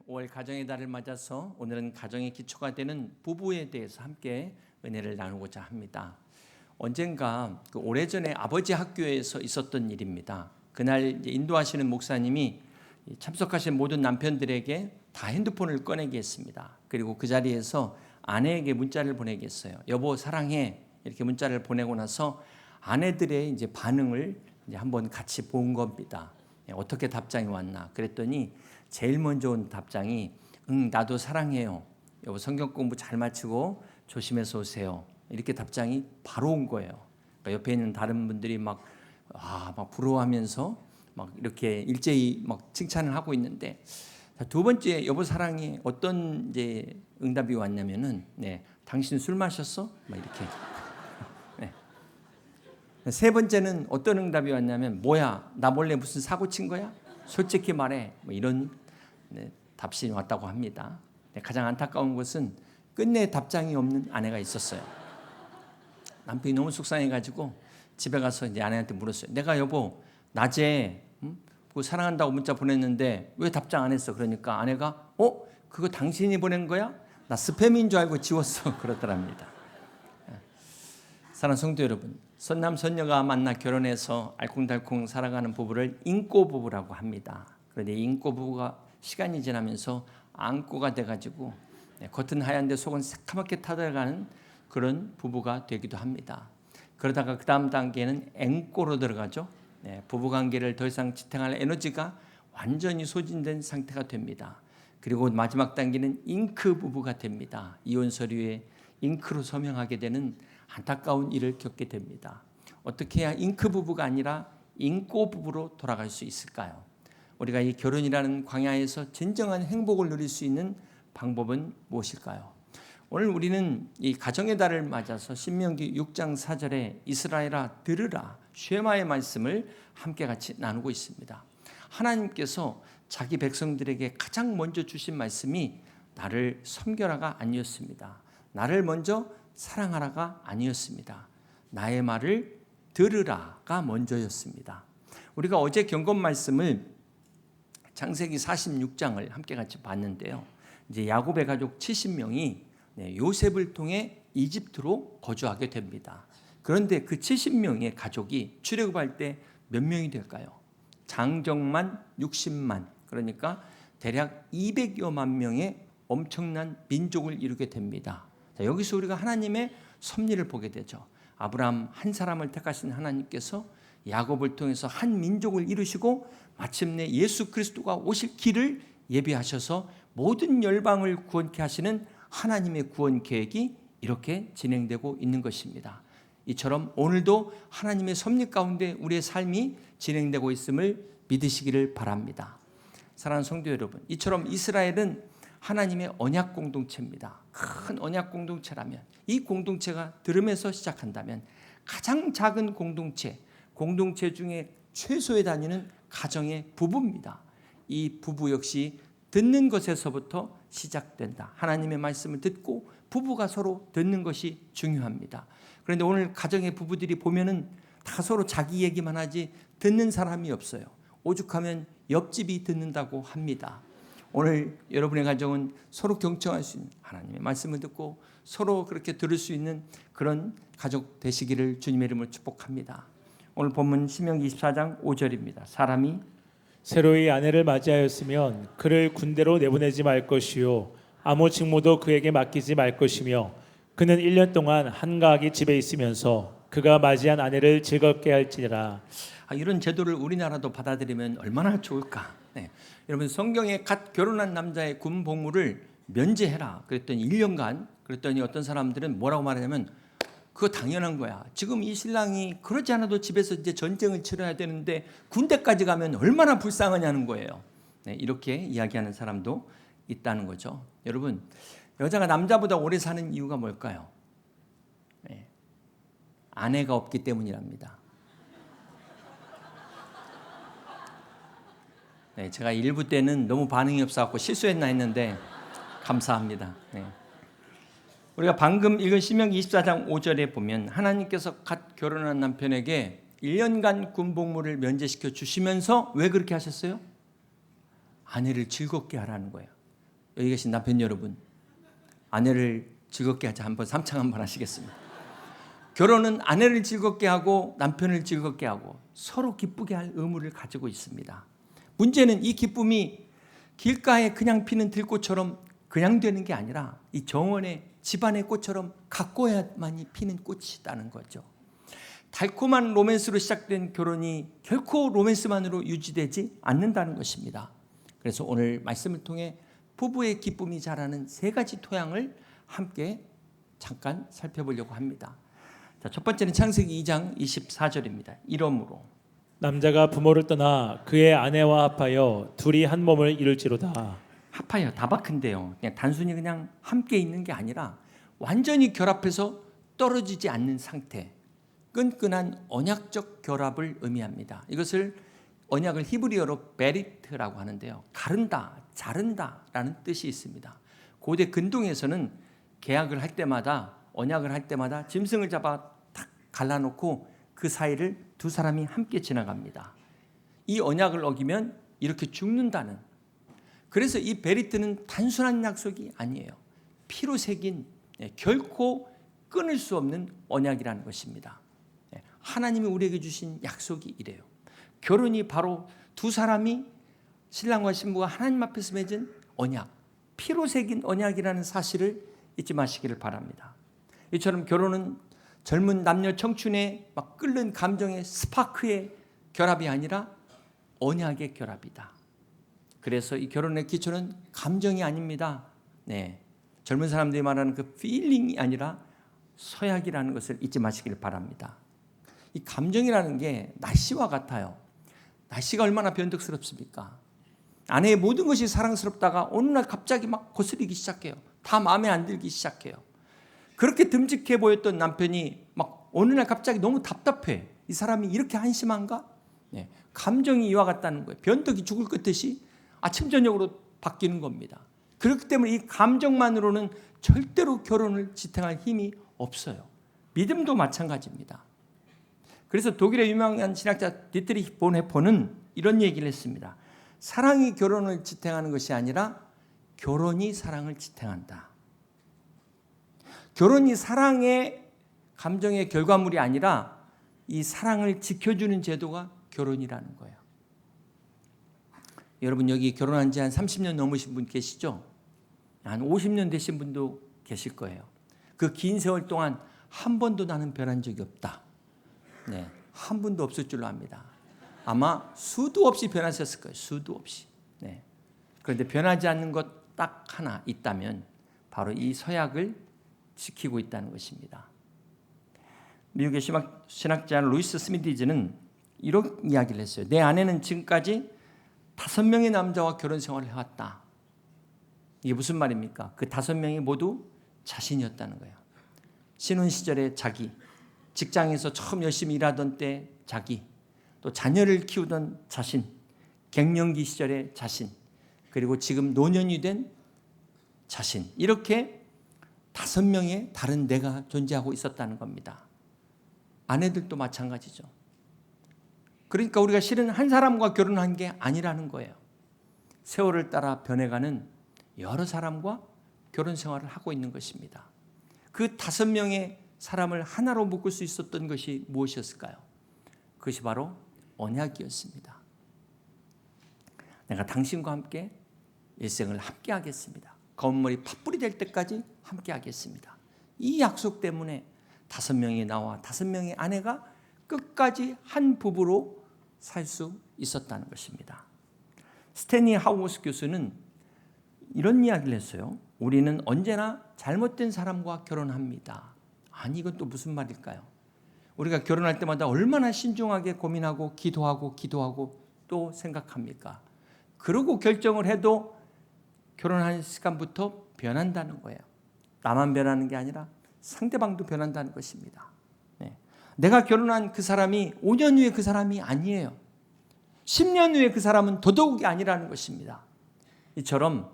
5월 가정의 달을 맞아서 오늘은 가정의 기초가 되는 부부에 대해서 함께 은혜를 나누고자 합니다. 언젠가 오래전에 아버지 학교에서 있었던 일입니다. 그날 인도하시는 목사님이 참석하신 모든 남편들에게 다 핸드폰을 꺼내게 했습니다. 그리고 그 자리에서 아내에게 문자를 보내게 했어요. 여보 사랑해 이렇게 문자를 보내고 나서 아내들의 이제 반응을 이제 한번 같이 본 겁니다. 어떻게 답장이 왔나 그랬더니 제일 먼저 온 답장이 나도 사랑해요. 여보 성경 공부 잘 마치고 조심해서 오세요. 이렇게 답장이 바로 온 거예요. 그러니까 옆에 있는 다른 분들이 막 부러워하면서 막 이렇게 일제히 막 칭찬을 하고 있는데 두 번째 여보 사랑해 어떤 이제 응답이 왔냐면은 당신 술 마셨어? 막 이렇게. 세 번째는 어떤 응답이 왔냐면 뭐야 나 몰래 무슨 사고 친 거야? 솔직히 말해 뭐 이런 답신이 왔다고 합니다. 가장 안타까운 것은 끝내 답장이 없는 아내가 있었어요. 남편이 너무 속상해가지고 집에 가서 이제 아내한테 물었어요. 내가 여보 낮에 사랑한다고 문자 보냈는데 왜 답장 안 했어? 그러니까 아내가 그거 당신이 보낸 거야? 나 스팸인 줄 알고 지웠어 그러더랍니다. 사랑하는 성도 여러분, 선남 선녀가 만나 결혼해서 알콩달콩 살아가는 부부를 인꼬 부부라고 합니다. 그런데 인꼬 부부가 시간이 지나면서 앙꼬가 돼가지고 겉은 하얀데 속은 새카맣게 타들어가는 그런 부부가 되기도 합니다. 그러다가 그 다음 단계는 앵꼬로 들어가죠. 부부관계를 더 이상 지탱할 에너지가 완전히 소진된 상태가 됩니다. 그리고 마지막 단계는 잉크 부부가 됩니다. 이혼 서류에 잉크로 서명하게 되는 안타까운 일을 겪게 됩니다. 어떻게 해야 잉크 부부가 아니라 인꼬 부부로 돌아갈 수 있을까요? 우리가 이 결혼이라는 광야에서 진정한 행복을 누릴 수 있는 방법은 무엇일까요? 오늘 우리는 이 가정의 달을 맞아서 신명기 6장 4절에 이스라엘아 들으라 쉐마의 말씀을 함께 같이 나누고 있습니다. 하나님께서 자기 백성들에게 가장 먼저 주신 말씀이 나를 섬겨라가 아니었습니다. 나를 먼저 사랑하라가 아니었습니다. 나의 말을 들으라가 먼저였습니다. 우리가 어제 경건 말씀을 창세기 46장을 함께 같이 봤는데요. 이제 야곱의 가족 70명이 요셉을 통해 이집트로 거주하게 됩니다. 그런데 그 70명의 가족이 출애굽할 때 몇 명이 될까요? 장정만 60만, 그러니까 대략 200여만 명의 엄청난 민족을 이루게 됩니다. 자, 여기서 우리가 하나님의 섭리를 보게 되죠. 아브라함 한 사람을 택하신 하나님께서 야곱을 통해서 한 민족을 이루시고 마침내 예수 그리스도가 오실 길을 예비하셔서 모든 열방을 구원케 하시는 하나님의 구원 계획이 이렇게 진행되고 있는 것입니다. 이처럼 오늘도 하나님의 섭리 가운데 우리의 삶이 진행되고 있음을 믿으시기를 바랍니다. 사랑하는 성도 여러분, 이처럼 이스라엘은 하나님의 언약 공동체입니다. 큰 언약 공동체라면 이 공동체가 들음에서 시작한다면 가장 작은 공동체 중에 최소의 단위는 가정의 부부입니다. 이 부부 역시 듣는 것에서부터 시작된다. 하나님의 말씀을 듣고 부부가 서로 듣는 것이 중요합니다. 그런데 오늘 가정의 부부들이 보면은 다 서로 자기 얘기만 하지 듣는 사람이 없어요. 오죽하면 옆집이 듣는다고 합니다. 오늘 여러분의 가정은 서로 경청할 수 있는 하나님의 말씀을 듣고 서로 그렇게 들을 수 있는 그런 가족 되시기를 주님의 이름으로 축복합니다. 오늘 본문 신명기 24장 5절입니다. 사람이 새로이 아내를 맞이하였으면 그를 군대로 내보내지 말 것이요 아무 직무도 그에게 맡기지 말 것이며 그는 1년 동안 한가하게 집에 있으면서 그가 맞이한 아내를 즐겁게 할지니라. 이런 제도를 우리나라도 받아들이면 얼마나 좋을까. 여러분 성경에 갓 결혼한 남자의 군 복무를 면제해라 그랬더니 1년간 그랬더니 어떤 사람들은 뭐라고 말하냐면 그거 당연한 거야. 지금 이 신랑이 그러지 않아도 집에서 이제 전쟁을 치러야 되는데 군대까지 가면 얼마나 불쌍하냐는 거예요. 이렇게 이야기하는 사람도 있다는 거죠. 여러분 여자가 남자보다 오래 사는 이유가 뭘까요? 아내가 없기 때문이랍니다. 제가 1부 때는 너무 반응이 없어서 실수했나 했는데 감사합니다. 우리가 방금 읽은 신명기 24장 5절에 보면 하나님께서 갓 결혼한 남편에게 1년간 군복무를 면제시켜 주시면서 왜 그렇게 하셨어요? 아내를 즐겁게 하라는 거예요. 여기 계신 남편 여러분, 아내를 즐겁게 하자 한번 삼창 한번 하시겠습니다. 결혼은 아내를 즐겁게 하고 남편을 즐겁게 하고 서로 기쁘게 할 의무를 가지고 있습니다. 문제는 이 기쁨이 길가에 그냥 피는 들꽃처럼 그냥 되는 게 아니라 이 정원의 집안의 꽃처럼 가꿔야만이 피는 꽃이라는 거죠. 달콤한 로맨스로 시작된 결혼이 결코 로맨스만으로 유지되지 않는다는 것입니다. 그래서 오늘 말씀을 통해 부부의 기쁨이 자라는 3가지 토양을 함께 잠깐 살펴보려고 합니다. 자, 첫 번째는 창세기 2장 24절입니다. 이러므로 남자가 부모를 떠나 그의 아내와 합하여 둘이 한 몸을 이룰지로다. 합하여 다박한데요. 그냥 단순히 그냥 함께 있는 게 아니라 완전히 결합해서 떨어지지 않는 상태, 끈끈한 언약적 결합을 의미합니다. 이것을 언약을 히브리어로 베리트라고 하는데요. 가른다, 자른다라는 뜻이 있습니다. 고대 근동에서는 계약을 할 때마다, 언약을 할 때마다 짐승을 잡아 탁 갈라놓고 그 사이를 두 사람이 함께 지나갑니다. 이 언약을 어기면 이렇게 죽는다는, 그래서 이 베리트는 단순한 약속이 아니에요. 피로 새긴 결코 끊을 수 없는 언약이라는 것입니다. 하나님이 우리에게 주신 약속이 이래요. 결혼이 바로 두 사람이, 신랑과 신부가 하나님 앞에서 맺은 언약, 피로 새긴 언약이라는 사실을 잊지 마시기를 바랍니다. 이처럼 결혼은 젊은 남녀 청춘의 막 끓는 감정의 스파크의 결합이 아니라 언약의 결합이다. 그래서 이 결혼의 기초는 감정이 아닙니다. 네, 젊은 사람들이 말하는 그 필링이 아니라 서약이라는 것을 잊지 마시기를 바랍니다. 이 감정이라는 게 날씨와 같아요. 날씨가 얼마나 변덕스럽습니까? 아내의 모든 것이 사랑스럽다가 어느 날 갑자기 막 거스리기 시작해요. 다 마음에 안 들기 시작해요. 그렇게 듬직해 보였던 남편이 막 어느 날 갑자기 너무 답답해. 이 사람이 이렇게 한심한가? 네, 감정이 이와 같다는 거예요. 변덕이 죽을 것 듯이 아침 저녁으로 바뀌는 겁니다. 그렇기 때문에 이 감정만으로는 절대로 결혼을 지탱할 힘이 없어요. 믿음도 마찬가지입니다. 그래서 독일의 유명한 신학자 디트리히 본헤퍼는 이런 얘기를 했습니다. 사랑이 결혼을 지탱하는 것이 아니라 결혼이 사랑을 지탱한다. 결혼이 사랑의 감정의 결과물이 아니라 이 사랑을 지켜주는 제도가 결혼이라는 거예요. 여러분 여기 결혼한 지 한 30년 넘으신 분 계시죠? 한 50년 되신 분도 계실 거예요. 그 긴 세월 동안 한 번도 나는 변한 적이 없다. 네, 한 분도 없을 줄로 압니다. 아마 수도 없이 변하셨을 거예요. 수도 없이. 네. 그런데 변하지 않는 것 딱 하나 있다면 바로 이 서약을 지키고 있다는 것입니다. 미국의 신학자 루이스 스미디즈는 이런 이야기를 했어요. 내 아내는 지금까지 5명의 남자와 결혼 생활을 해왔다. 이게 무슨 말입니까? 그 5명이 모두 자신이었다는 거예요. 신혼 시절에 자기, 직장에서 처음 열심히 일하던 때 자기, 또 자녀를 키우던 자신, 갱년기 시절의 자신, 그리고 지금 노년이 된 자신, 이렇게 5명의 다른 내가 존재하고 있었다는 겁니다. 아내들도 마찬가지죠. 그러니까 우리가 실은 한 사람과 결혼한 게 아니라는 거예요. 세월을 따라 변해가는 여러 사람과 결혼 생활을 하고 있는 것입니다. 그 5명의 사람을 하나로 묶을 수 있었던 것이 무엇이었을까요? 그것이 바로 언약이었습니다. 내가 당신과 함께 일생을 함께 하겠습니다. 검은 머리 팥불이 될 때까지 함께 하겠습니다. 이 약속 때문에 5명이 나와 5명의 아내가 끝까지 한 부부로 살 수 있었다는 것입니다. 스탠리 하우스 교수는 이런 이야기를 했어요. 우리는 언제나 잘못된 사람과 결혼합니다. 아니 이건 또 무슨 말일까요? 우리가 결혼할 때마다 얼마나 신중하게 고민하고 기도하고 또 생각합니까? 그러고 결정을 해도 결혼하는 시간부터 변한다는 거예요. 나만 변하는 게 아니라 상대방도 변한다는 것입니다. 네. 내가 결혼한 그 사람이 5년 후에 그 사람이 아니에요. 10년 후에 그 사람은 더더욱이 아니라는 것입니다. 이처럼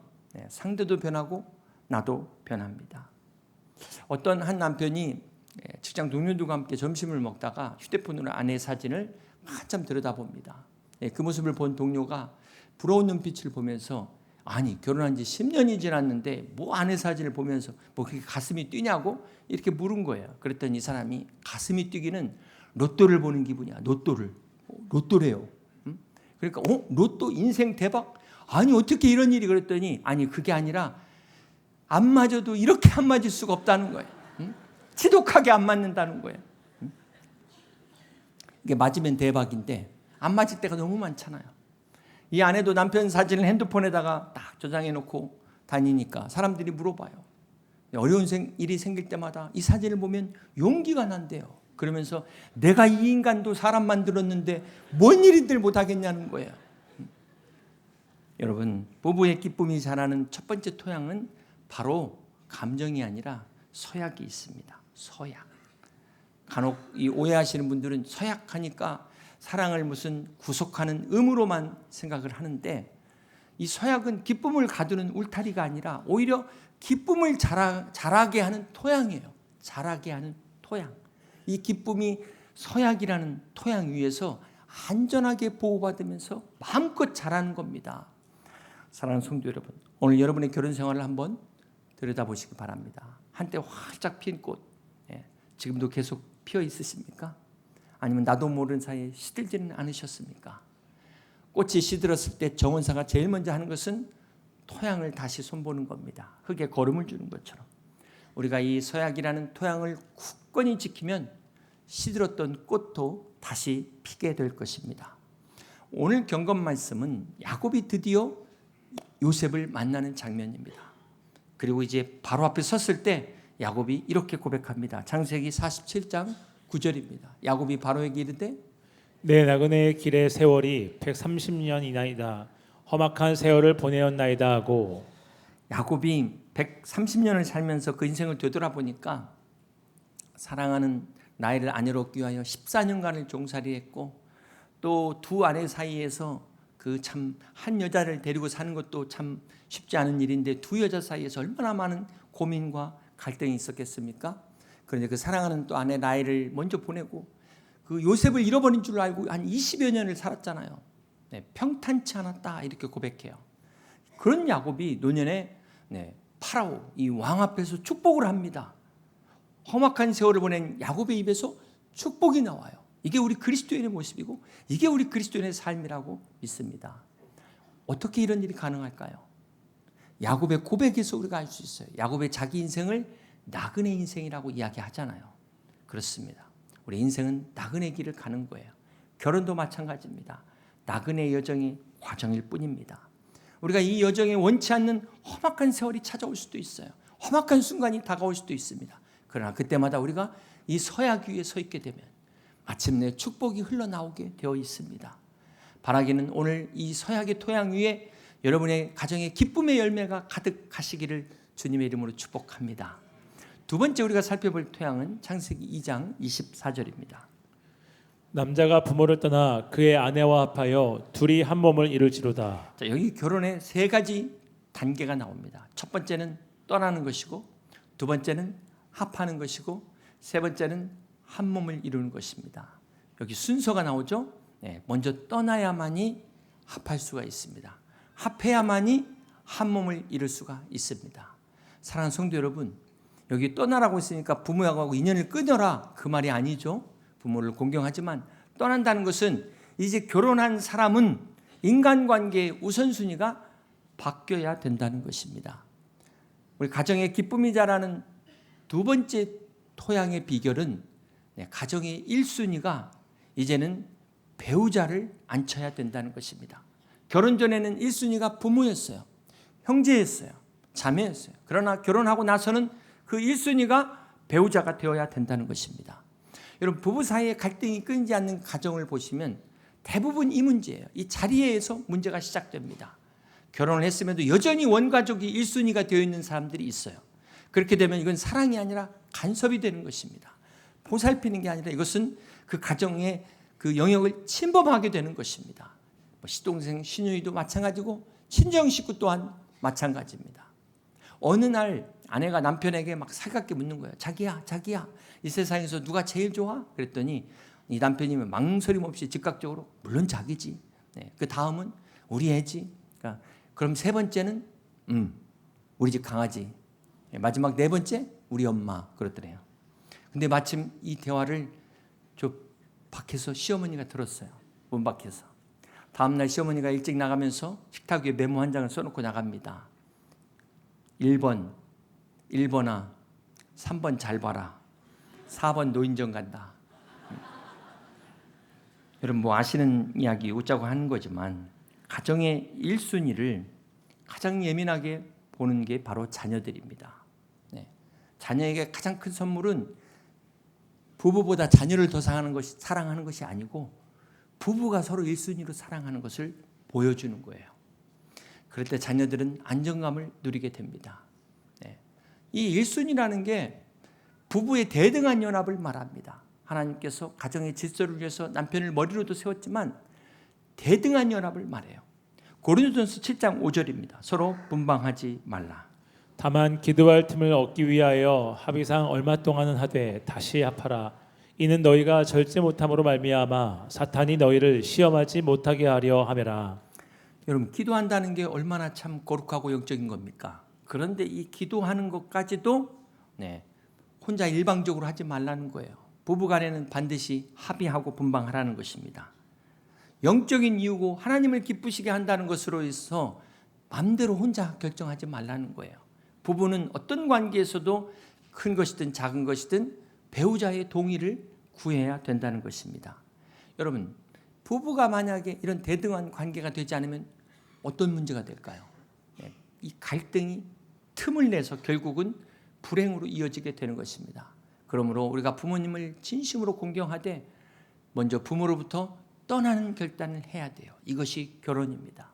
상대도 변하고 나도 변합니다. 어떤 한 남편이 직장 동료들과 함께 점심을 먹다가 휴대폰으로 아내의 사진을 한참 들여다봅니다. 그 모습을 본 동료가 부러운 눈빛을 보면서 아니 결혼한 지 10년이 지났는데 뭐 아내 사진을 보면서 뭐 그게 가슴이 뛰냐고 이렇게 물은 거예요. 그랬더니 이 사람이 가슴이 뛰기는 로또를 보는 기분이야. 로또래요. 그러니까 로또 인생 대박? 아니 어떻게 이런 일이 그랬더니 아니 그게 아니라 안 맞아도 이렇게 안 맞을 수가 없다는 거예요. 지독하게 안 맞는다는 거예요. 이게 맞으면 대박인데 안 맞을 때가 너무 많잖아요. 이 아내도 남편 사진을 핸드폰에다가 딱 저장해 놓고 다니니까 사람들이 물어봐요. 어려운 일이 생길 때마다 이 사진을 보면 용기가 난대요. 그러면서 내가 이 인간도 사람 만들었는데 뭔 일인들 못하겠냐는 거예요. 여러분, 부부의 기쁨이 자라는 첫 번째 토양은 바로 감정이 아니라 서약이 있습니다. 서약. 간혹 이 오해하시는 분들은 서약하니까 사랑을 무슨 구속하는 의무로만 생각을 하는데, 이 서약은 기쁨을 가두는 울타리가 아니라 오히려 기쁨을 자라게 하는 토양이에요. 자라게 하는 토양. 이 기쁨이 서약이라는 토양 위에서 안전하게 보호받으면서 마음껏 자라는 겁니다. 사랑하는 성도 여러분, 오늘 여러분의 결혼 생활을 한번 들여다보시기 바랍니다. 한때 활짝 핀 꽃, 지금도 계속 피어 있으십니까? 아니면 나도 모르는 사이에 시들지는 않으셨습니까? 꽃이 시들었을 때 정원사가 제일 먼저 하는 것은 토양을 다시 손보는 겁니다. 흙에 거름을 주는 것처럼 우리가 이 서약이라는 토양을 굳건히 지키면 시들었던 꽃도 다시 피게 될 것입니다. 오늘 경건 말씀은 야곱이 드디어 요셉을 만나는 장면입니다. 그리고 이제 바로 앞에 섰을 때 야곱이 이렇게 고백합니다. 창세기 47장 9절입니다. 야곱이 바로에게 이르되 내 나그네의 길의 세월이 130년이나이다. 험악한 세월을 보내었나이다 하고, 야곱이 130년을 살면서 그 인생을 되돌아보니까 사랑하는 나이를 아내로 얻기 위하여 14년간을 종살이했고, 또 두 아내 사이에서 그 참 한 여자를 데리고 사는 것도 참 쉽지 않은 일인데 두 여자 사이에서 얼마나 많은 고민과 갈등이 있었겠습니까? 그런데 그 사랑하는 또 아내 라헬을 먼저 보내고 그 요셉을 잃어버린 줄 알고 한 20여 년을 살았잖아요. 평탄치 않았다 이렇게 고백해요. 그런 야곱이 노년에 파라오 이 왕 앞에서 축복을 합니다. 험악한 세월을 보낸 야곱의 입에서 축복이 나와요. 이게 우리 그리스도인의 모습이고 이게 우리 그리스도인의 삶이라고 믿습니다. 어떻게 이런 일이 가능할까요? 야곱의 고백에서 우리가 알 수 있어요. 야곱의 자기 인생을 나그네 인생이라고 이야기하잖아요. 그렇습니다. 우리 인생은 나그네 길을 가는 거예요. 결혼도 마찬가지입니다. 나그네 여정의 과정일 뿐입니다. 우리가 이 여정에 원치 않는 험악한 세월이 찾아올 수도 있어요. 험악한 순간이 다가올 수도 있습니다. 그러나 그때마다 우리가 이 서약 위에 서 있게 되면 마침내 축복이 흘러나오게 되어 있습니다. 바라기는 오늘 이 서약의 토양 위에 여러분의 가정에 기쁨의 열매가 가득하시기를 주님의 이름으로 축복합니다. 두 번째 우리가 살펴볼 토양은 창세기 2장 24절입니다. 남자가 부모를 떠나 그의 아내와 합하여 둘이 한 몸을 이룰지로다. 자, 여기 결혼의 세 가지 단계가 나옵니다. 첫 번째는 떠나는 것이고, 두 번째는 합하는 것이고, 세 번째는 한 몸을 이루는 것입니다. 여기 순서가 나오죠. 먼저 떠나야만이 합할 수가 있습니다. 합해야만이 한 몸을 이룰 수가 있습니다. 사랑하는 성도 여러분, 여기 떠나라고 했으니까 부모하고 인연을 끊어라 그 말이 아니죠. 부모를 공경하지만 떠난다는 것은 이제 결혼한 사람은 인간관계의 우선순위가 바뀌어야 된다는 것입니다. 우리 가정의 기쁨이 자라는 두 번째 토양의 비결은 가정의 1순위가 이제는 배우자를 앉혀야 된다는 것입니다. 결혼 전에는 1순위가 부모였어요. 형제였어요. 자매였어요. 그러나 결혼하고 나서는 그 1순위가 배우자가 되어야 된다는 것입니다. 여러분, 부부 사이에 갈등이 끊이지 않는 가정을 보시면 대부분 이 문제예요. 이 자리에서 문제가 시작됩니다. 결혼을 했음에도 여전히 원가족이 1순위가 되어 있는 사람들이 있어요. 그렇게 되면 이건 사랑이 아니라 간섭이 되는 것입니다. 보살피는 게 아니라 이것은 그 가정의 그 영역을 침범하게 되는 것입니다. 시동생, 시누이도 마찬가지고 친정 식구 또한 마찬가지입니다. 어느 날 아내가 남편에게 막 살갑게 묻는 거예요. 자기야, 이 세상에서 누가 제일 좋아? 그랬더니 이 남편이 망설임 없이 즉각적으로 물론 자기지. 그 다음은 우리 애지. 그러니까 그럼 세 번째는 우리 집 강아지. 마지막 네 번째 우리 엄마 그렇더래요. 근데 마침 이 대화를 저 밖에서 시어머니가 들었어요. 문 밖에서. 다음날 시어머니가 일찍 나가면서 식탁 위에 메모 한 장을 써놓고 나갑니다. 1번 1번아 3번 잘 봐라. 4번 노인정 간다. 여러분 뭐 아시는 이야기 웃자고 하는 거지만 가정의 1순위를 가장 예민하게 보는 게 바로 자녀들입니다. 네. 자녀에게 가장 큰 선물은 부부보다 자녀를 더 사랑하는 것이 아니고 부부가 서로 1순위로 사랑하는 것을 보여주는 거예요. 그럴 때 자녀들은 안정감을 누리게 됩니다. 네. 이 1순위라는 게 부부의 대등한 연합을 말합니다. 하나님께서 가정의 질서를 위해서 남편을 머리로도 세웠지만 대등한 연합을 말해요. 고린도전서 7장 5절입니다. 서로 분방하지 말라. 다만 기도할 틈을 얻기 위하여 합의상 얼마 동안은 하되 다시 합하라. 이는 너희가 절제 못함으로 말미암아 사탄이 너희를 시험하지 못하게 하려 함이라. 여러분 기도한다는 게 얼마나 참 거룩하고 영적인 겁니까? 그런데 이 기도하는 것까지도 혼자 일방적으로 하지 말라는 거예요. 부부간에는 반드시 합의하고 분방하라는 것입니다. 영적인 이유고 하나님을 기쁘시게 한다는 것으로 해서 마음대로 혼자 결정하지 말라는 거예요. 부부는 어떤 관계에서도 큰 것이든 작은 것이든 배우자의 동의를 구해야 된다는 것입니다. 여러분 부부가 만약에 이런 대등한 관계가 되지 않으면 어떤 문제가 될까요? 이 갈등이 틈을 내서 결국은 불행으로 이어지게 되는 것입니다. 그러므로 우리가 부모님을 진심으로 공경하되 먼저 부모로부터 떠나는 결단을 해야 돼요. 이것이 결혼입니다.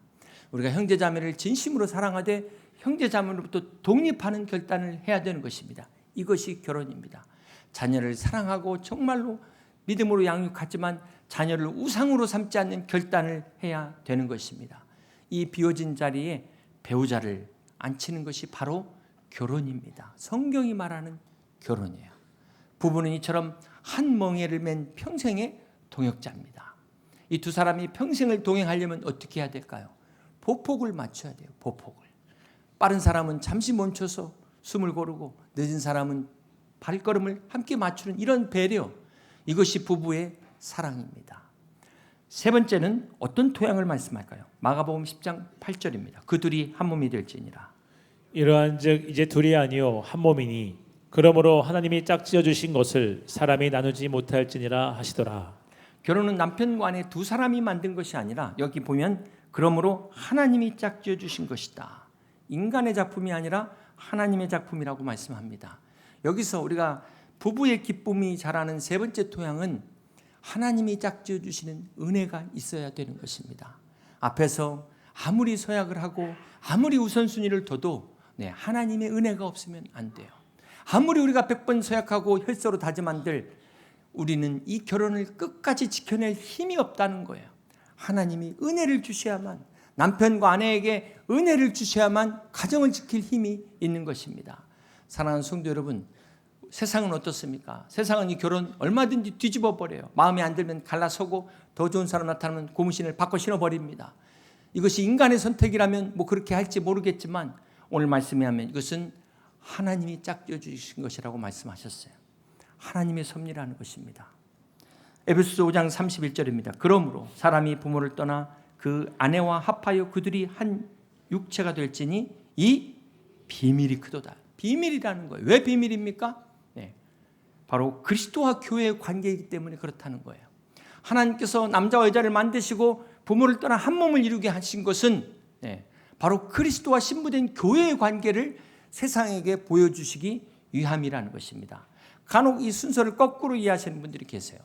우리가 형제자매를 진심으로 사랑하되 형제자매로부터 독립하는 결단을 해야 되는 것입니다. 이것이 결혼입니다. 자녀를 사랑하고 정말로 믿음으로 양육하지만 자녀를 우상으로 삼지 않는 결단을 해야 되는 것입니다. 이 비워진 자리에 배우자를 앉히는 것이 바로 결혼입니다. 성경이 말하는 결혼이에요. 부부는 이처럼 한 멍에를 맨 평생의 동역자입니다. 이 두 사람이 평생을 동행하려면 어떻게 해야 될까요? 보폭을 맞춰야 돼요. 보폭을. 빠른 사람은 잠시 멈춰서 숨을 고르고 늦은 사람은 발걸음을 함께 맞추는 이런 배려, 이것이 부부의 사랑입니다. 세 번째는 어떤 토양을 말씀할까요? 마가복음 10장 8절입니다. 그 둘이 한 몸이 될지니라. 이러한즉 이제 둘이 아니요 한 몸이니 그러므로 하나님이 짝지어 주신 것을 사람이 나누지 못할지니라 하시더라. 결혼은 남편과 아내 두 사람이 만든 것이 아니라 여기 보면 그러므로 하나님이 짝지어 주신 것이다. 인간의 작품이 아니라 하나님의 작품이라고 말씀합니다. 여기서 우리가 부부의 기쁨이 자라는 세 번째 토양은 하나님이 짝지어 주시는 은혜가 있어야 되는 것입니다. 앞에서 아무리 서약을 하고 아무리 우선순위를 둬도 하나님의 은혜가 없으면 안 돼요. 아무리 우리가 100번 서약하고 혈서로 다짐한들 우리는 이 결혼을 끝까지 지켜낼 힘이 없다는 거예요. 하나님이 은혜를 주셔야만, 남편과 아내에게 은혜를 주셔야만 가정을 지킬 힘이 있는 것입니다. 사랑하는 성도 여러분, 세상은 어떻습니까? 세상은 이 결혼 얼마든지 뒤집어 버려요. 마음에 안 들면 갈라서고 더 좋은 사람 나타나면 고무신을 바꿔 신어버립니다. 이것이 인간의 선택이라면 뭐 그렇게 할지 모르겠지만 오늘 말씀에 하면 이것은 하나님이 짝지어 주신 것이라고 말씀하셨어요. 하나님의 섭리라는 것입니다. 에베소서 5장 31절입니다. 그러므로 사람이 부모를 떠나 그 아내와 합하여 그들이 한 육체가 될지니 이 비밀이 크도다. 비밀이라는 거예요. 왜 비밀입니까? 바로 그리스도와 교회의 관계이기 때문에 그렇다는 거예요. 하나님께서 남자와 여자를 만드시고 부모를 떠나 한 몸을 이루게 하신 것은 바로 그리스도와 신부된 교회의 관계를 세상에게 보여주시기 위함이라는 것입니다. 간혹 이 순서를 거꾸로 이해하시는 분들이 계세요.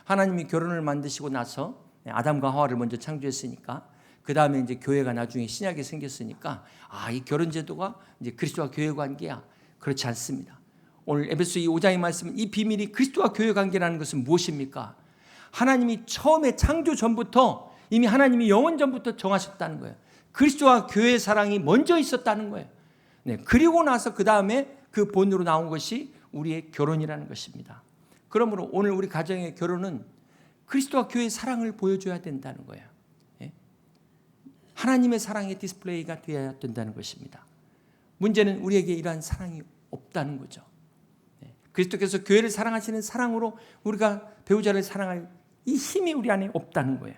하나님이 결혼을 만드시고 나서 아담과 하와를 먼저 창조했으니까 그 다음에 이제 교회가 나중에 신약이 생겼으니까 이 결혼 제도가 이제 그리스도와 교회 관계야. 그렇지 않습니다. 오늘 에베소 5장의 말씀은 이 비밀이 그리스도와 교회 관계라는 것은 무엇입니까? 하나님이 처음에 창조 전부터 이미 하나님이 영원 전부터 정하셨다는 거예요. 그리스도와 교회의 사랑이 먼저 있었다는 거예요. 그리고 나서 그 다음에 그 본으로 나온 것이 우리의 결혼이라는 것입니다. 그러므로 오늘 우리 가정의 결혼은 그리스도와 교회의 사랑을 보여줘야 된다는 거예요. 하나님의 사랑의 디스플레이가 되어야 된다는 것입니다. 문제는 우리에게 이러한 사랑이 없다는 거죠. 그리스도께서 교회를 사랑하시는 사랑으로 우리가 배우자를 사랑할 이 힘이 우리 안에 없다는 거예요.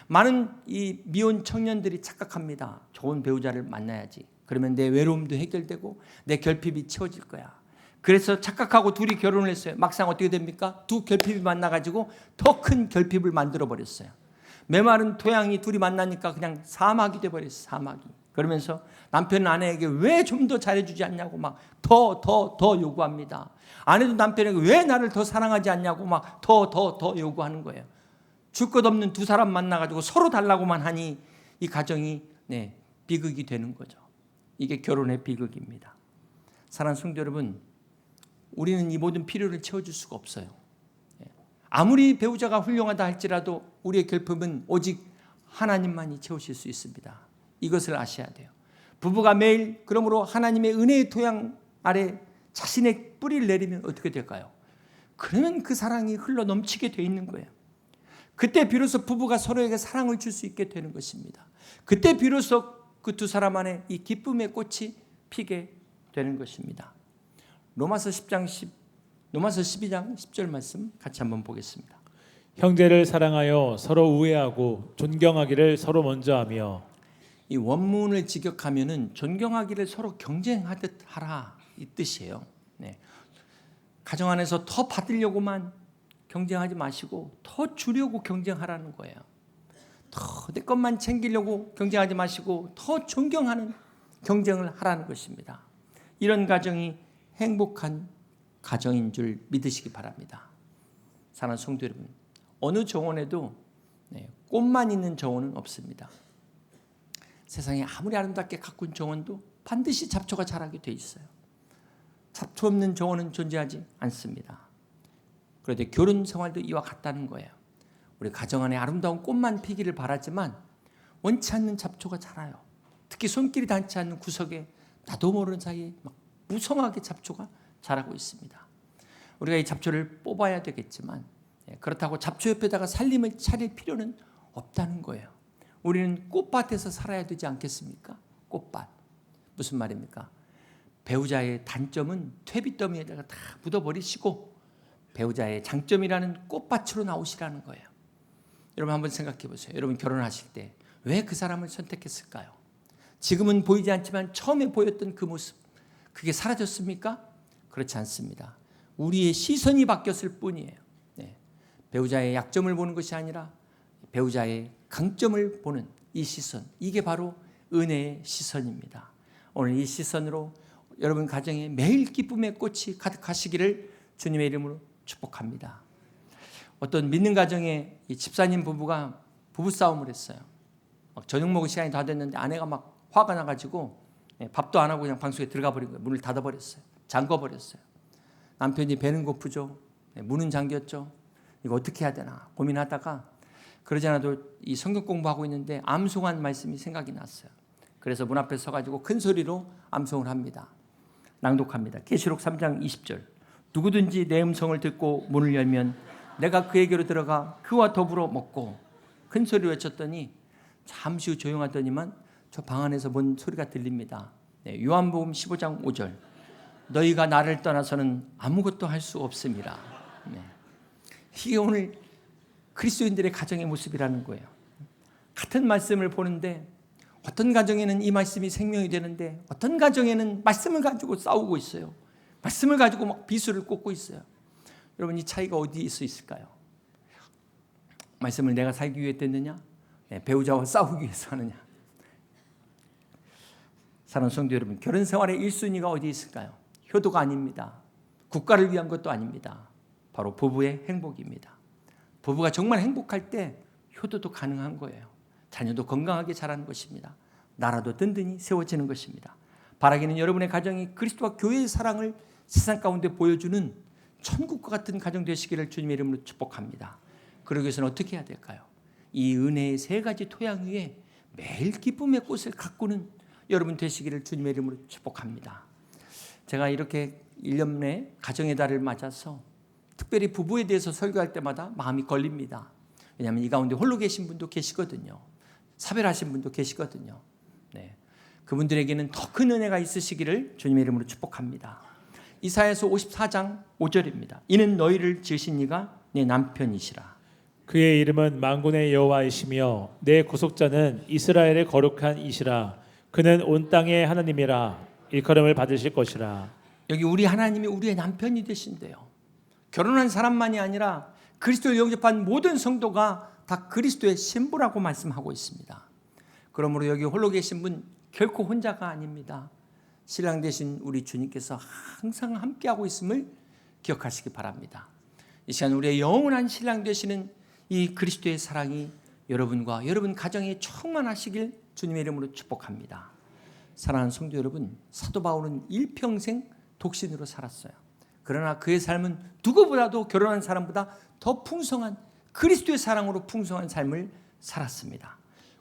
많은 이 미혼 청년들이 착각합니다. 좋은 배우자를 만나야지. 그러면 내 외로움도 해결되고 내 결핍이 채워질 거야. 그래서 착각하고 둘이 결혼을 했어요. 막상 어떻게 됩니까? 두 결핍이 만나가지고 더 큰 결핍을 만들어 버렸어요. 메마른 토양이 둘이 만나니까 그냥 사막이 돼버렸어요. 사막이. 그러면서 남편은 아내에게 왜 좀 더 잘해주지 않냐고 막 더 요구합니다. 아내도 남편에게 왜 나를 더 사랑하지 않냐고 막 더 요구하는 거예요. 줄 것 없는 두 사람 만나가지고 서로 달라고만 하니 이 가정이 비극이 되는 거죠. 이게 결혼의 비극입니다. 사랑하는 성도 여러분, 우리는 이 모든 필요를 채워줄 수가 없어요. 아무리 배우자가 훌륭하다 할지라도 우리의 결핍은 오직 하나님만이 채우실 수 있습니다. 이것을 아셔야 돼요. 부부가 매일 그러므로 하나님의 은혜의 토양 아래 자신의 뿌리를 내리면 어떻게 될까요? 그러면 그 사랑이 흘러 넘치게 돼 있는 거예요. 그때 비로소 부부가 서로에게 사랑을 줄 수 있게 되는 것입니다. 그때 비로소 그 두 사람 안에 이 기쁨의 꽃이 피게 되는 것입니다. 로마서 12장 10절 말씀 같이 한번 보겠습니다. 형제를 사랑하여 서로 우애하고 존경하기를 서로 먼저 하며. 이 원문을 직역하면은 존경하기를 서로 경쟁하듯 하라 이 뜻이에요. 가정 안에서 더 받으려고만 경쟁하지 마시고 더 주려고 경쟁하라는 거예요. 더 내 것만 챙기려고 경쟁하지 마시고 더 존경하는 경쟁을 하라는 것입니다. 이런 가정이 행복한 가정인 줄 믿으시기 바랍니다. 사랑하는 성도 여러분, 어느 정원에도 꽃만 있는 정원은 없습니다. 세상에 아무리 아름답게 가꾼 정원도 반드시 잡초가 자라게 돼 있어요. 잡초 없는 정원은 존재하지 않습니다. 그런데 결혼 생활도 이와 같다는 거예요. 우리 가정 안에 아름다운 꽃만 피기를 바라지만 원치 않는 잡초가 자라요. 특히 손길이 닿지 않는 구석에 나도 모르는 사이에 막 무성하게 잡초가 자라고 있습니다. 우리가 이 잡초를 뽑아야 되겠지만 그렇다고 잡초 옆에다가 살림을 차릴 필요는 없다는 거예요. 우리는 꽃밭에서 살아야 되지 않겠습니까? 꽃밭. 무슨 말입니까? 배우자의 단점은 퇴비더미에다가 다 묻어버리시고 배우자의 장점이라는 꽃밭으로 나오시라는 거예요. 여러분 한번 생각해 보세요. 여러분 결혼하실 때 왜 그 사람을 선택했을까요? 지금은 보이지 않지만 처음에 보였던 그 모습, 그게 사라졌습니까? 그렇지 않습니다. 우리의 시선이 바뀌었을 뿐이에요. 배우자의 약점을 보는 것이 아니라 배우자의 강점을 보는 이 시선, 이게 바로 은혜의 시선입니다. 오늘 이 시선으로 여러분 가정에 매일 기쁨의 꽃이 가득하시기를 주님의 이름으로 축복합니다. 어떤 믿는 가정에 이 집사님 부부가 부부싸움을 했어요. 막 저녁 먹을 시간이 다 됐는데 아내가 막 화가 나가지고 밥도 안 하고 그냥 방송에 들어가 버린 거예요. 문을 닫아버렸어요. 잠궈버렸어요. 남편이 배는 고프죠. 문은 잠겼죠. 이거 어떻게 해야 되나 고민하다가 그러지 않아도 이 성경 공부하고 있는데 암송한 말씀이 생각이 났어요. 그래서 문 앞에 서가지고 큰 소리로 암송을 합니다. 낭독합니다. 계시록 3장 20절. 누구든지 내 음성을 듣고 문을 열면 내가 그에게로 들어가 그와 더불어 먹고, 큰 소리로 외쳤더니 잠시 후 조용하더니만 저 방 안에서 뭔 소리가 들립니다. 요한복음 15장 5절. 너희가 나를 떠나서는 아무것도 할 수 없습니다. 이게 오늘 그리스도인들의 가정의 모습이라는 거예요. 같은 말씀을 보는데 어떤 가정에는 이 말씀이 생명이 되는데 어떤 가정에는 말씀을 가지고 싸우고 있어요. 말씀을 가지고 막 비수를 꽂고 있어요. 여러분 이 차이가 어디에 있을까요? 말씀을 내가 살기 위해 듣느냐? 배우자와 싸우기 위해서 하느냐? 사랑하는 성도 여러분, 결혼 생활의 1순위가 어디에 있을까요? 효도가 아닙니다. 국가를 위한 것도 아닙니다. 바로 부부의 행복입니다. 부부가 정말 행복할 때 효도도 가능한 거예요. 자녀도 건강하게 자라는 것입니다. 나라도 든든히 세워지는 것입니다. 바라기는 여러분의 가정이 그리스도와 교회의 사랑을 세상 가운데 보여주는 천국과 같은 가정 되시기를 주님의 이름으로 축복합니다. 그러기 위해서는 어떻게 해야 될까요? 이 은혜의 세 가지 토양 위에 매일 기쁨의 꽃을 가꾸는 여러분 되시기를 주님의 이름으로 축복합니다. 제가 이렇게 1년 내 가정의 달을 맞아서 특별히 부부에 대해서 설교할 때마다 마음이 걸립니다. 왜냐하면 이 가운데 홀로 계신 분도 계시거든요. 사별하신 분도 계시거든요. 네. 그분들에게는 더 큰 은혜가 있으시기를 주님의 이름으로 축복합니다. 이사야서 54장 5절입니다. 이는 너희를 지으신 이가 내 남편이시라. 그의 이름은 만군의 여호와이시며 내 구속자는 이스라엘의 거룩한 이시라. 그는 온 땅의 하나님이라. 일컬음을 받으실 것이라. 여기 우리 하나님이 우리의 남편이 되신대요. 결혼한 사람만이 아니라 그리스도를 영접한 모든 성도가 다 그리스도의 신부라고 말씀하고 있습니다. 그러므로 여기 홀로 계신 분 결코 혼자가 아닙니다. 신랑 되신 우리 주님께서 항상 함께하고 있음을 기억하시기 바랍니다. 이 시간 우리의 영원한 신랑 되시는 이 그리스도의 사랑이 여러분과 여러분 가정에 충만하시길 주님의 이름으로 축복합니다. 사랑하는 성도 여러분, 사도 바울은 일평생 독신으로 살았어요. 그러나 그의 삶은 누구보다도 결혼한 사람보다 더 풍성한 그리스도의 사랑으로 풍성한 삶을 살았습니다.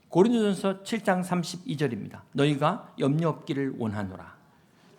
고린도전서 7장 32절입니다. 너희가 염려 없기를 원하노라.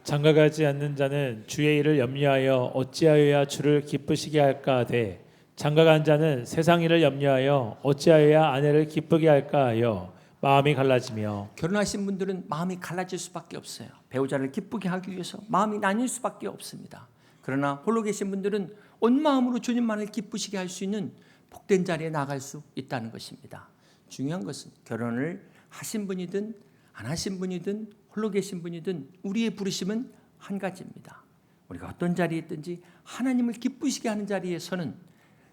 장가가지 않는 자는 주의 일을 염려하여 어찌하여야 주를 기쁘시게 할까 하되 장가간 자는 세상 일을 염려하여 어찌하여야 아내를 기쁘게 할까 하여 마음이 갈라지며. 결혼하신 분들은 마음이 갈라질 수밖에 없어요. 배우자를 기쁘게 하기 위해서 마음이 나뉠 수밖에 없습니다. 그러나 홀로 계신 분들은 온 마음으로 주님만을 기쁘시게 할 수 있는 복된 자리에 나갈 수 있다는 것입니다. 중요한 것은 결혼을 하신 분이든 안 하신 분이든 홀로 계신 분이든 우리의 부르심은 한 가지입니다. 우리가 어떤 자리에 있든지 하나님을 기쁘시게 하는 자리에서는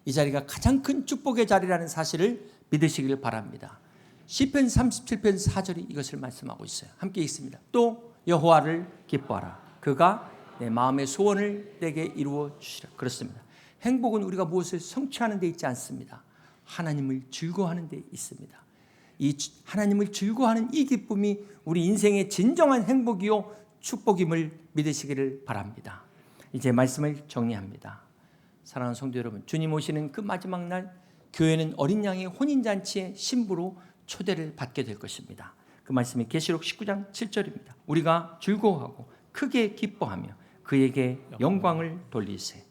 이 자리가 가장 큰 축복의 자리라는 사실을 믿으시길 바랍니다. 시편 37편 4절이 이것을 말씀하고 있어요. 함께 읽습니다. 또 여호와를 기뻐하라. 그가 내 마음의 소원을 내게 이루어 주시라. 그렇습니다. 행복은 우리가 무엇을 성취하는 데 있지 않습니다. 하나님을 즐거워하는 데 있습니다. 이 하나님을 즐거워하는 이 기쁨이 우리 인생의 진정한 행복이요 축복임을 믿으시기를 바랍니다. 이제 말씀을 정리합니다. 사랑하는 성도 여러분, 주님 오시는 그 마지막 날 교회는 어린 양의 혼인잔치의 신부로 초대를 받게 될 것입니다. 그 말씀이 계시록 19장 7절입니다. 우리가 즐거워하고 크게 기뻐하며 그에게 영광을 돌리세.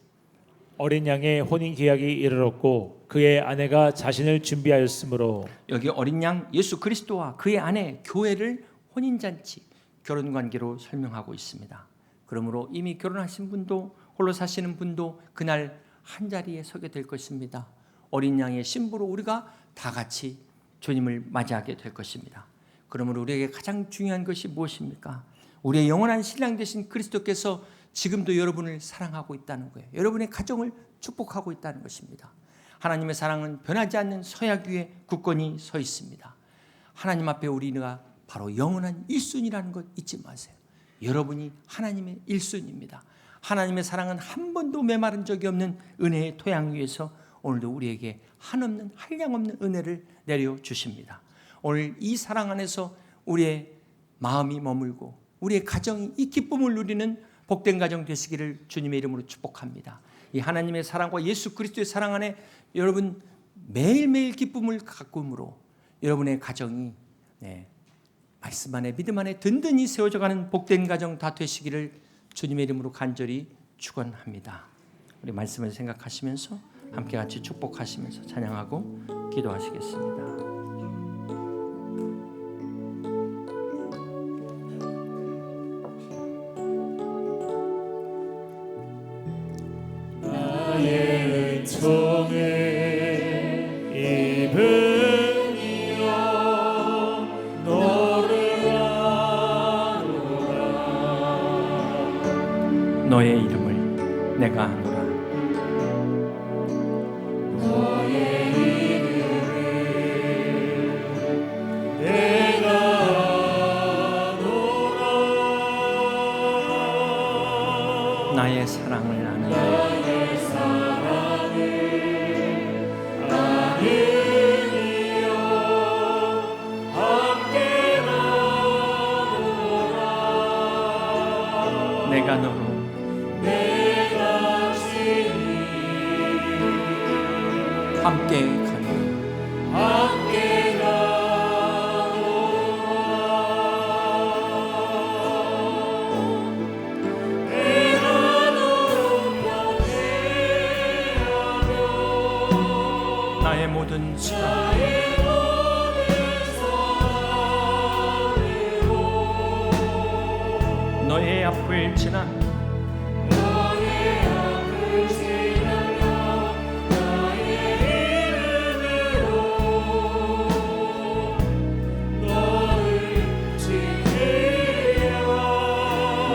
어린 양의 혼인 계약이 이르렀고 그의 아내가 자신을 준비하였으므로. 여기 어린 양 예수 그리스도와 그의 아내 교회를 혼인잔치, 결혼관계로 설명하고 있습니다. 그러므로 이미 결혼하신 분도 홀로 사시는 분도 그날 한자리에 서게 될 것입니다. 어린 양의 신부로 우리가 다 같이 주님을 맞이하게 될 것입니다. 그러므로 우리에게 가장 중요한 것이 무엇입니까? 우리의 영원한 신랑 되신 그리스도께서 지금도 여러분을 사랑하고 있다는 거예요. 여러분의 가정을 축복하고 있다는 것입니다. 하나님의 사랑은 변하지 않는 서약 위에 굳건히 서 있습니다. 하나님 앞에 우리가 바로 영원한 일순이라는 것 잊지 마세요. 여러분이 하나님의 일순입니다. 하나님의 사랑은 한 번도 메마른 적이 없는 은혜의 토양 위에서 오늘도 우리에게 한없는 한량없는 은혜를 내려주십니다. 오늘 이 사랑 안에서 우리의 마음이 머물고 우리의 가정이 이 기쁨을 누리는 복된 가정 되시기를 주님의 이름으로 축복합니다. 이 하나님의 사랑과 예수 그리스도의 사랑 안에 여러분 매일매일 기쁨을 가꾸므로 여러분의 가정이 말씀 안에 믿음 안에 든든히 세워져가는 복된 가정 다 되시기를 주님의 이름으로 간절히 축원합니다. 우리 말씀을 생각하시면서 함께 같이 축복하시면서 찬양하고 기도하시겠습니다. 나의 은총의 이분이여 너를 아노라. 너의 이름을 내가 아노라. 너의 이름을 내가 아노라. 나의 사랑을 아는 내가 너로 함께 가노라. 나의 모든 수다 악을 지나며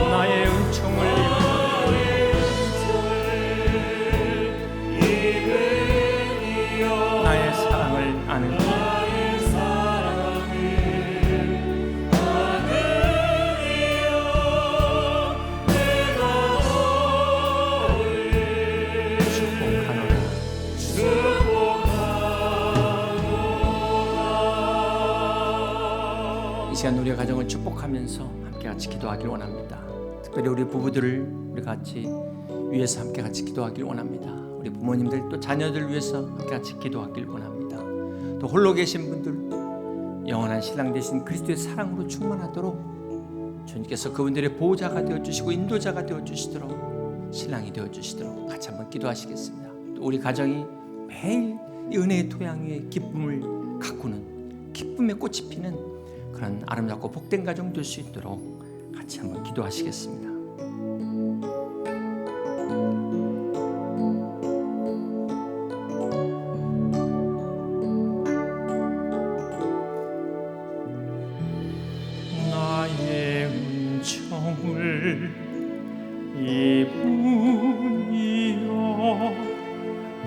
나의 은총을 나의 사랑을 아는 이 시간 우리의 가정을 축복하면서 함께 같이 기도하길 원합니다. 특별히 우리 부부들을 우리 같이 위해서 함께 같이 기도하길 원합니다. 우리 부모님들 또 자녀들 위해서 함께 같이 기도하길 원합니다. 또 홀로 계신 분들 영원한 신랑 되신 그리스도의 사랑으로 충만하도록 주님께서 그분들의 보호자가 되어주시고 인도자가 되어주시도록 신랑이 되어주시도록 같이 한번 기도하시겠습니다. 또 우리 가정이 매일 이 은혜의 토양 위에 기쁨을 가꾸는 기쁨의 꽃이 피는 그런 아름답고 복된 가정 될 수 있도록 같이 한번 기도하시겠습니다. 나의 은총을 이분이여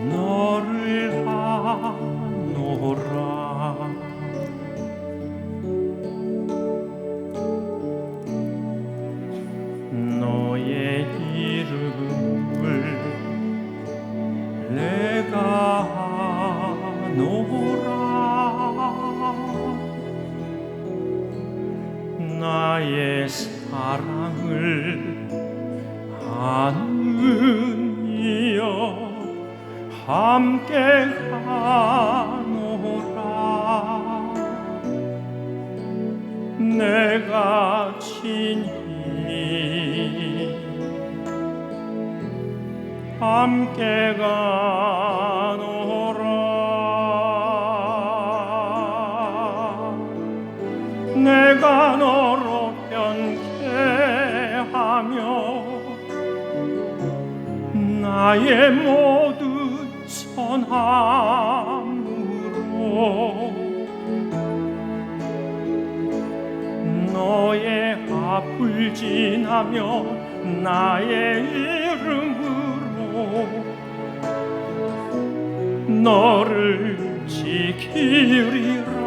너를 아노라. 너의 이름을 내가 아노라. 나의 사랑을 아는 이여 함께 가노라. 내가 친히 함께 가노라. 내가 너로 변케하며 나의 모든 선함으로 너의 앞을 지나며 나의 이름으로 너를 지키리라.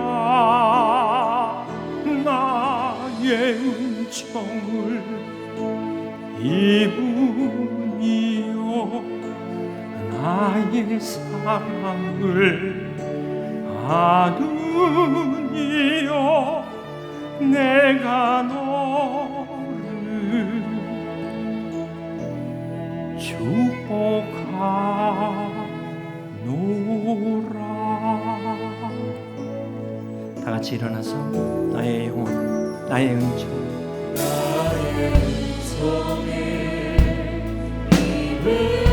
나의 은총을 이분이여 나의 사랑을 아는 이여 내가 너를 축복하노라. 다 같이 일어나서 나의 영혼, 나의 은총, 나의 은총에 입을